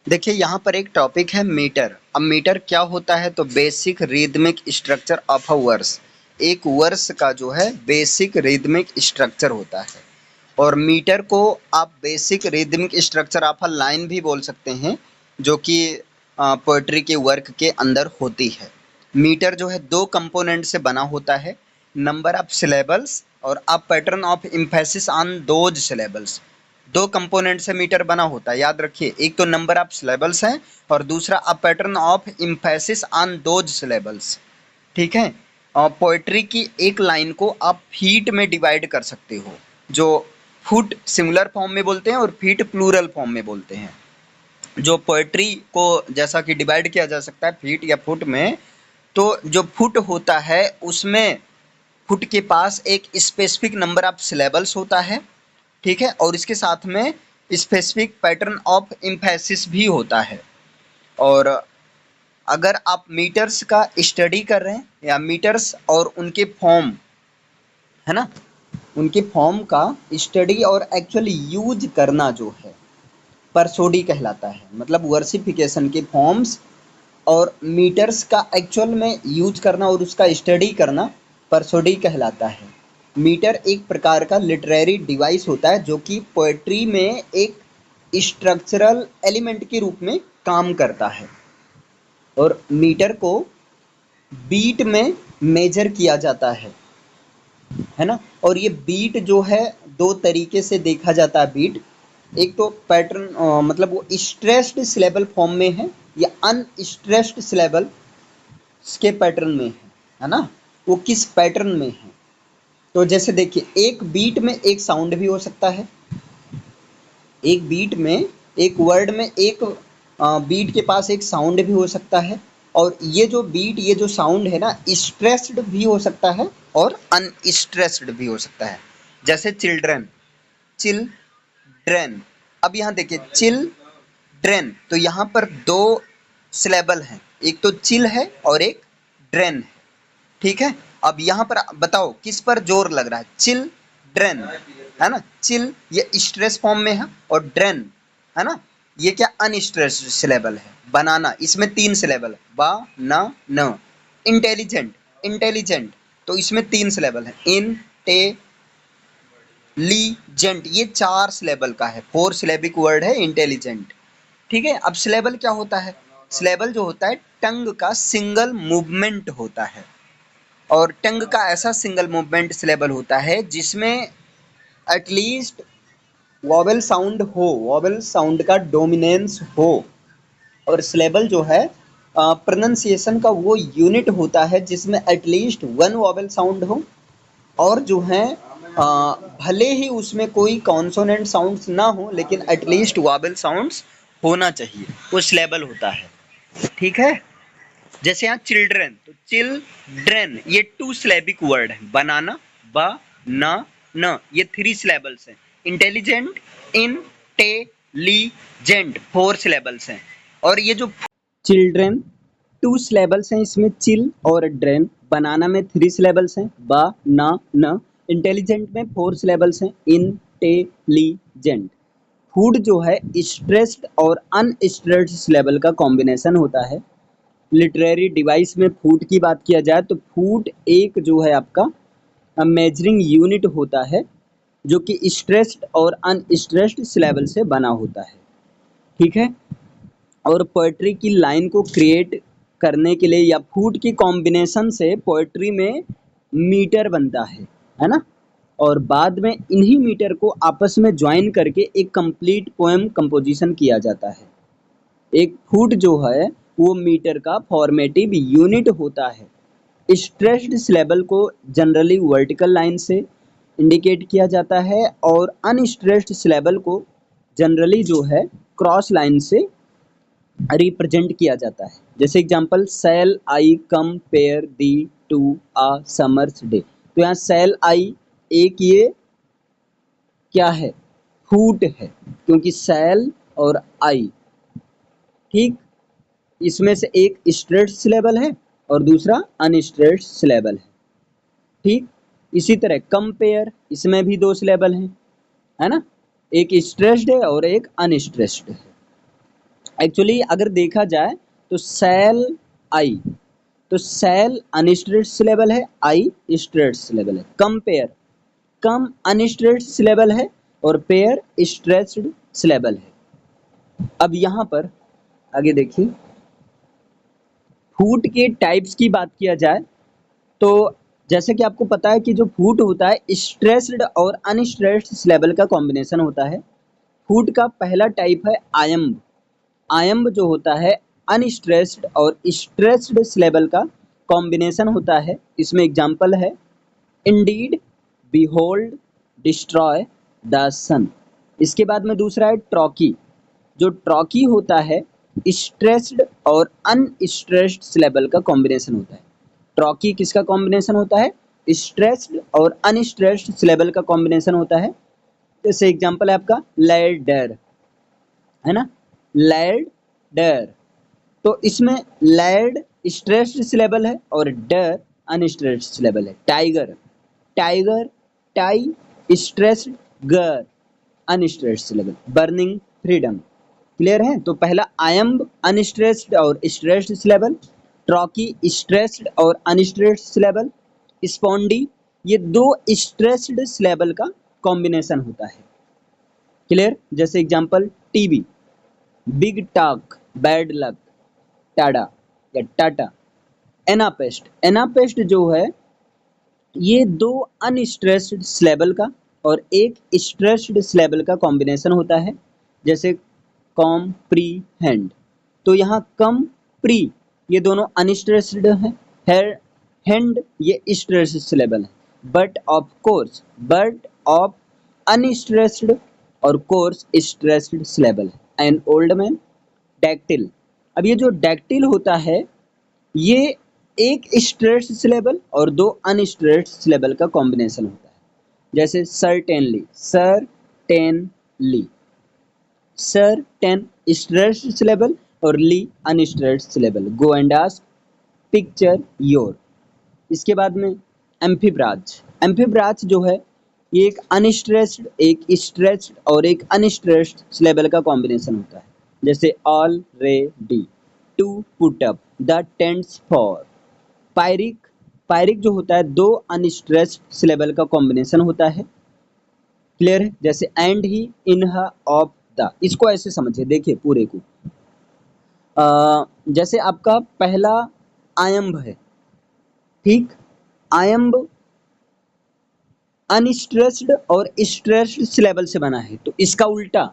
देखिए यहाँ पर एक टॉपिक है मीटर। अब मीटर क्या होता है, तो basic rhythmic structure of a verse. एक वर्स का जो है बेसिक रिदमिक स्ट्रक्चर होता है। और मीटर को आप basic rhythmic structure of a line भी बोल सकते हैं, जो कि पोएट्री के वर्क के अंदर होती है। मीटर जो है दो कंपोनेंट से बना होता है, नंबर ऑफ सिलेबल्स और a pattern of emphasis on those syllables. दो कंपोनेंट से मीटर बना होता है, याद रखिए। एक तो नंबर ऑफ सिलेबल्स है और दूसरा a pattern of emphasis on those syllables. ठीक है। और पोएट्री की एक लाइन को आप फीट में डिवाइड कर सकते हो, जो फुट सिंगुलर फॉर्म में बोलते हैं और फीट प्लूरल फॉर्म में बोलते हैं। जो पोएट्री को जैसा कि डिवाइड किया जा सकता है फीट या फुट में, तो जो फुट होता है उसमें फुट के पास एक स्पेसिफिक नंबर ऑफ सिलेबल्स होता है। ठीक है। और इसके साथ में स्पेसिफिक पैटर्न ऑफ एम्फेसिस भी होता है। और अगर आप मीटर्स का स्टडी कर रहे हैं या मीटर्स और उनके फॉर्म, है ना, उनके फॉर्म का स्टडी और एक्चुअली यूज करना जो है परसोडी कहलाता है। मतलब वर्सिफिकेशन के फॉर्म्स और मीटर्स का एक्चुअल में यूज करना और उसका स्टडी करना परसोडी कहलाता है। मीटर एक प्रकार का लिटरेरी डिवाइस होता है जो कि पोएट्री में एक स्ट्रक्चरल एलिमेंट के रूप में काम करता है। और मीटर को बीट में मेजर किया जाता है ना। और ये बीट जो है दो तरीके से देखा जाता है बीट। एक तो पैटर्न मतलब वो स्ट्रेस्ड सिलेबल फॉर्म में है या अनस्ट्रेस्ड सिलेबल के पैटर्न में है ना। वो किस पैटर्न में है, तो जैसे देखिए एक बीट में एक साउंड भी हो सकता है। एक बीट में एक वर्ड में एक बीट के पास एक साउंड भी हो सकता है। और ये जो बीट ये जो साउंड है ना स्ट्रेस्ड भी हो सकता है और अनस्ट्रेस्ड भी हो सकता है। जैसे चिल्ड्रन, चिल्ड्रेन। अब यहाँ देखिए चिल्ड्रेन, तो यहाँ पर दो सिलेबल हैं, एक तो चिल है और एक ड्रेन है। ठीक है। अब यहाँ पर बताओ किस पर जोर लग रहा है, चिल्ड्रेन, है ना। चिल ये स्ट्रेस फॉर्म में है और ड्रेन, है ना, ये क्या अनस्ट्रेस सिलेबल है। बनाना इसमें तीन सिलेबल है, बा ना न। इंटेलिजेंट, इंटेलिजेंट, तो इसमें तीन सिलेबल है, इन टे लीजेंट, ये चार सिलेबल का है, फोर सिलेबिक वर्ड है इंटेलिजेंट। ठीक है। अब सिलेबल क्या होता है, सिलेबल जो होता है टंग का सिंगल मूवमेंट होता है। और टंग का ऐसा सिंगल मूवमेंट सिलेबल होता है जिसमें एटलीस्ट वॉवेल साउंड हो, वॉवेल साउंड का डोमिनेंस हो। और सिलेबल जो है प्रोनंसिएशन का वो यूनिट होता है जिसमें एटलीस्ट वन वॉवेल साउंड हो। और जो है भले ही उसमें कोई कॉन्सोनेंट साउंड्स ना हो लेकिन एटलीस्ट वॉवेल साउंड्स होना चाहिए, वो सिलेबल होता है। ठीक है। जैसे यहाँ चिल्ड्रन, तो चिल्ड्रन ये टू सिलेबिक वर्ड है, बनाना, ब न न, ये थ्री सिलेबल्स हैं। इंटेलिजेंट, इंटेलिजेंट, फोर सिलेबल्स हैं। और ये जो चिल्ड्रन टू सिलेबल्स हैं, इसमें चिल और ड्रेन। बनाना में थ्री सिलेबल्स हैं, ब न न। इंटेलिजेंट में फोर सिलेबल्स हैं, इंटेलिजेंट। फूड जो है स्ट्रेस्ड और अनस्ट्रेस्ड सिलेबल का कॉम्बिनेशन होता है। लिटरेरी डिवाइस में फूट की बात किया जाए तो फूट एक जो है आपका मेजरिंग यूनिट होता है जो कि स्ट्रेस्ड और अनस्ट्रेस्ड सिलेबल से बना होता है। ठीक है। और पोएट्री की लाइन को क्रिएट करने के लिए या फूट की कॉम्बिनेशन से पोएट्री में मीटर बनता है ना। और बाद में इन्हीं मीटर को आपस में ज्वाइन करके एक कंप्लीट पोएम कंपोजिशन किया जाता है। एक फुट जो है वो मीटर का फॉर्मेटिव यूनिट होता है। स्ट्रेस्ड सिलेबल को जनरली वर्टिकल लाइन से इंडिकेट किया जाता है और अनस्ट्रेस्ड सिलेबल को जनरली जो है क्रॉस लाइन से रिप्रेजेंट किया जाता है। जैसे example, shall I compare thee to a summer's day. तो यहाँ सेल आई एक ये क्या है, फूट है, क्योंकि सेल और आई, ठीक, इसमें से एक स्ट्रेस्ड सिलेबल है और दूसरा अनस्ट्रेस्ड सिलेबल है। ठीक। इसी तरह कंपेयर, इसमें भी दो सिलेबल हैं, है ना, एक स्ट्रेस्ड है और एक अनस्ट्रेस्ड है। एक्चुअली अगर देखा जाए तो सेल आई, तो सेल अनस्ट्रेस्ड सिलेबल है, आई स्ट्रेस्ड सिलेबल है। कंपेयर, कम अनस्ट्रेस्ड सिलेबल है और पेयर स्ट्रेस्ड सिलेबल है। अब यहाँ पर आगे देखिए, फूट के टाइप्स की बात किया जाए तो जैसे कि आपको पता है कि जो फूट होता है स्ट्रेस्ड और अनस्ट्रेस्ड सिलेबल का कॉम्बिनेशन होता है। फूट का पहला टाइप है आयम्ब। आयम्ब जो होता है अनस्ट्रेस्ड और स्ट्रेस्ड सिलेबल का कॉम्बिनेशन होता है। इसमें एग्जांपल है इंडीड, बिहोल्ड, डिस्ट्रॉय, द सन। इसके बाद में दूसरा है ट्रॉकी। जो ट्रॉकी होता है स्ट्रेस्ड और अनस्ट्रेस्ड सिलेबल का कॉम्बिनेशन होता है। ट्रॉकी किसका कॉम्बिनेशन होता है? स्ट्रेस्ड और अनस्ट्रेस्ड सिलेबल का कॉम्बिनेशन होता है। जैसे एग्जांपल है आपका लैडर, है ना, लैडर। तो इसमें लैड स्ट्रेस्ड सिलेबल है और डर अनस्ट्रेस्ड सिलेबल है। टाइगर, टाइगर, टाई स्ट्रेस्ड, गर unstressed syllable. Burning freedom. Clear है? तो पहला आयम्ब अनस्ट्रेस्ड और स्ट्रेस्ड सिलेबल, ट्रॉकी स्ट्रेस्ड और अनस्ट्रेस्ड सिलेबल, स्पॉन्डी, ये दो स्ट्रेस्ड सिलेबल का कॉम्बिनेशन होता है। क्लियर? जैसे example TB, big talk, bad luck, Tada या टाटा। एनापेस्ट, एनापेस्ट जो है ये दो अनस्ट्रेस्ड सिलेबल का और एक स्ट्रेस्ड सिलेबल का कॉम्बिनेशन होता है। जैसे कॉम्प्रीहेंड, तो यहाँ कम प्री ये दोनों अनस्ट्रेस्ड हैं, हैंड ये स्ट्रेस्ड सिलेबल है। But of course, but of unstressed और कोर्स स्ट्रेस्ड सिलेबल है। An old man, dactyl. अब ये जो डैक्टिल होता है ये एक स्ट्रेस्ड सिलेबल और दो अनस्ट्रेस्ड सिलेबल का कॉम्बिनेशन होता है। जैसे certainly, certainly, certain stressed syllable और ली unstressed syllable. Go and ask, picture your. इसके बाद में एम्फीब्राज। एम्फीब्राज जो है ये एक अनस्ट्रेस्ड, एक स्ट्रेस्ड और एक अनस्ट्रेस्ड सिलेबल का कॉम्बिनेशन होता है। जैसे already, to put up, the tents for. Pyrrhic, pyrrhic जो होता है दो अनस्ट्रेस्ड सिलेबल का कॉम्बिनेशन होता है। क्लियर है? जैसे एंड ही, इन ह, ऑफ द। इसको ऐसे समझिए, देखिए पूरे को। जैसे आपका पहला आयम्ब है, ठीक, आयम्ब अनस्ट्रेस्ड और स्ट्रेस्ड सिलेबल से बना है, तो इसका उल्टा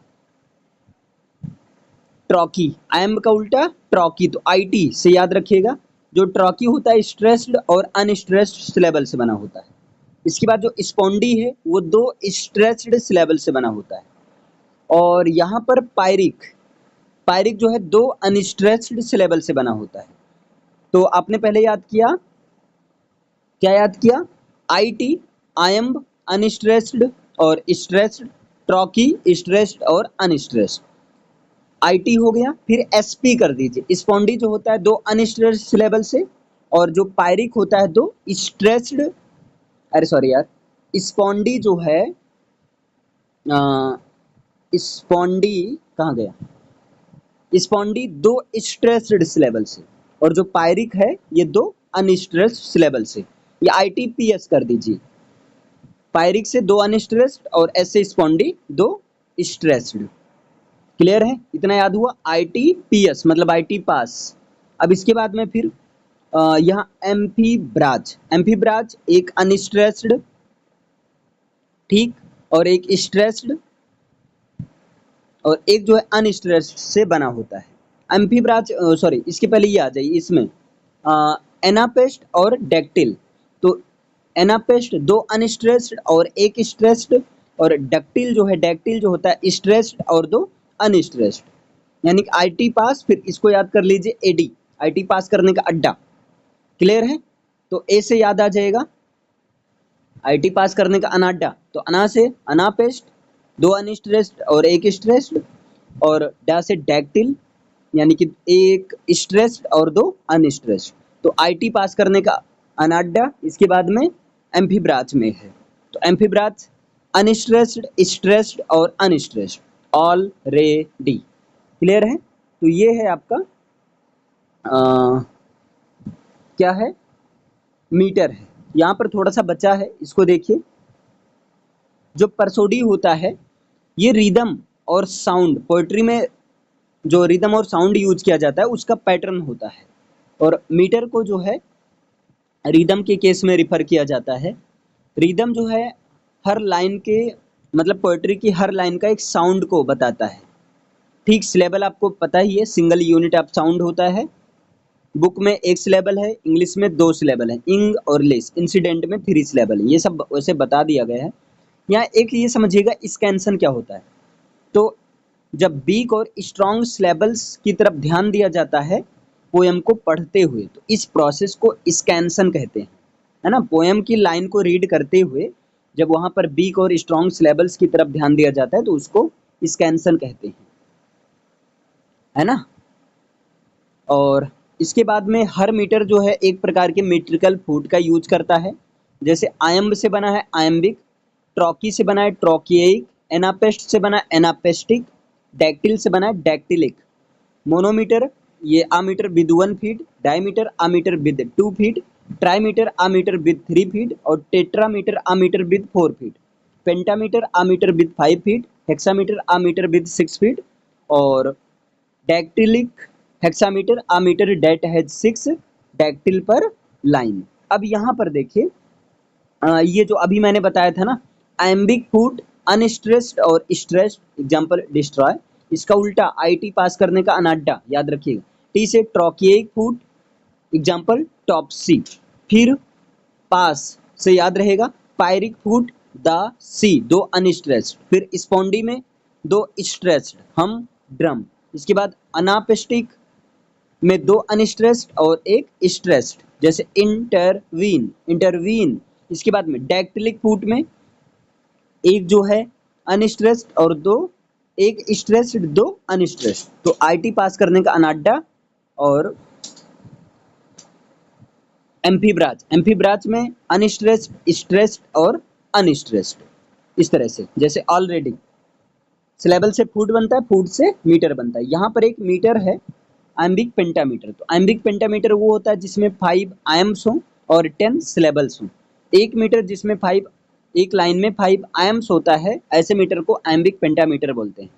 ट्रॉकी, आयम्ब का उल्टा ट्रॉकी, तो आईटी से याद रखिएगा। जो ट्रॉकी होता है स्ट्रेस्ड और अनस्ट्रेस्ड सिलेबल से बना होता है। इसके बाद जो स्पॉन्डी है वो दो स्ट्रेस्ड सिलेबल से बना होता है। और यहाँ पर पायरिक, पायरिक जो है दो अनस्ट्रेस्ड सिलेबल से बना होता है। तो आपने पहले याद किया, क्या याद किया? आईटी, आयम्ब अनस्ट्रेस्ड और स्ट्रेस्ड, ट्रॉकी स्ट्रेस्ड और अनस्ट्रेस्ड। आईटी हो गया, फिर एसपी कर दीजिए। स्पॉन्डी जो होता है दो अनस्ट्रेस्ड सिलेबल से, और जो पायरिक होता है दो स्ट्रेस्ड, अरे सॉरी यार, स्पॉन्डी जो है स्पॉन्डी कहाँ गया? स्पॉन्डी दो स्ट्रेस्ड सिलेबल से, और जो पायरिक है ये दो अनस्ट्रेस्ड सिलेबल से। ये आईटीपीएस कर दीजिए। पायरिक से दो अनस्ट्रेस्ड और एस से स्पॉन्डी दो स्ट्रेस्ड। क्लियर है? इतना याद हुआ। आईटीपीएस मतलब आईटी पास। अब इसके बाद में फिर यहाँ एम्फीब्राज, एम्फीब्राज एक अनस्ट्रेस्ड, ठीक, और एक स्ट्रेस्ड और एक जो है अनस्ट्रेस्ड से बना होता है। एम्फीब्राज, सॉरी इसके पहले ये आ जाइए इसमें एनापेस्ट और डैक्टिल। तो एनापेस्ट दो अनस्ट्रेस्ड और एक स्ट्रेस्ड, और डक्टिल जो है, डैक्टिल जो होता है स्ट्रेस्ड और दो अनस्ट्रेस्ड। यानी कि आईटी पास, फिर इसको याद कर लीजिए एडी, आईटी पास करने का अड्डा। क्लियर है? तो ए से याद आ जाएगा आईटी पास करने का अनाड्डा, तो अना से अनापेस्ट, दो अनस्ट्रेस्ड और एक स्ट्रेस्ड, और डा से डैक्टिल यानी कि एक स्ट्रेस्ड और दो अनस्ट्रेस्ड। तो आईटी पास करने का अनाड्डा इसके बाद में एम्फीब्राज में है। तो एम्फीब्राज अनस्ट्रेस्ड, स्ट्रेस्ड और अनस्ट्रेस्ड ऑलरेडी। क्लियर है? तो ये है आपका क्या है, मीटर है। यहाँ पर थोड़ा सा बचा है, इसको देखिए। जो परसोडी होता है ये रिदम और साउंड, पोएट्री में जो रिदम और साउंड यूज किया जाता है उसका पैटर्न होता है, और मीटर को जो है रिदम के केस में रिफर किया जाता है। रिदम जो है हर लाइन के मतलब पोएट्री की हर लाइन का एक साउंड को बताता है। ठीक सिलेबल आपको पता ही है, सिंगल यूनिट ऑफ साउंड होता है। बुक में एक सिलेबल है, इंग्लिश में 2 सिलेबल है, इंग और लेस, इंसिडेंट में 3 सिलेबल है। ये सब वैसे बता दिया गया है। यहाँ एक ये समझिएगा स्कैंसन क्या होता है। तो जब वीक और स्ट्रॉन्ग सिलेबल्स की तरफ ध्यान दिया जाता है पोयम को पढ़ते हुए, तो इस प्रोसेस को स्कैंसन कहते हैं, है ना। पोयम की लाइन को रीड करते हुए जब वहां पर वीक और स्ट्रॉन्ग सिलेबल्स की तरफ ध्यान दिया जाता है तो उसको स्कैंसन कहते हैं, है ना। और इसके बाद में हर मीटर जो है एक प्रकार के मेट्रिकल फूट का यूज करता है। जैसे आयम्ब से बना है आयम्बिक, ट्रॉकी से बना है ट्रॉकियइक, एनापेस्ट से बना है एनापेस्टिक, डैक्टिल से बना है डैक्टिलिक। मोनोमीटर ये a metre with 1 feet, dimeter a metre with 2 feet, trimeter a metre with 3 feet और tetrameter a metre with 4 feet, pentameter a metre with 5 feet, hexameter a metre with 6 feet और dactylic hexameter a metre that has 6 dactyl per line. अब यहाँ पर देखिए ये जो अभी मैंने बताया था ना, आयम्बिक फूट अनस्ट्रेस्ड और स्ट्रेस्ड, एग्जांपल डिस्ट्रॉय। इसका उल्टा आईटी पास करने का अनाड्डा, याद रखिएगा। टी से ट्रॉकियइक फूट, एग्जांपल टॉपसी। फिर पास से याद रहेगा पायरिक फूट द सी, 2 अनस्ट्रेस्ड। फिर स्पॉन्डी में 2 स्ट्रेस्ड, हम ड्रम। इसके बाद अनापेस्टिक में 2 अनस्ट्रेस्ड और 1 स्ट्रेस्ड, जैसे इंटरवीन, इंटरवीन। इसके बाद में डैक्टिलिक फूट में एक जो है अनस्ट्रेस्ड और 2, एक स्ट्रेस्ड 2 अनस्ट्रेस्ड। तो आईटी पास करने का अनाड्डा। और एम्फीब्राच, एम्फीब्राच में अनस्ट्रेस्ड, स्ट्रेस्ड और अनस्ट्रेस्ड, इस तरह से। जैसे ऑलरेडी सिलेबल से फूट बनता है, फूट से मीटर बनता है। यहाँ पर एक मीटर है आयम्बिक पेंटामीटर। तो आयम्बिक पेंटामीटर वो होता है जिसमें 5 आयम्स हों और 10 सिलेबल्स हों। एक मीटर जिसमें 5, एक लाइन में 5 आयम्स होता है, ऐसे मीटर को आयम्बिक पेंटामीटर बोलते हैं।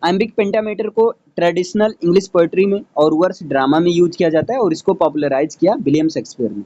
आयम्बिक पेंटामीटर को ट्रेडिशनल इंग्लिश पोएट्री में और वर्स ड्रामा में यूज किया जाता है और इसको पॉपुलराइज किया विलियम शेक्सपियर ने।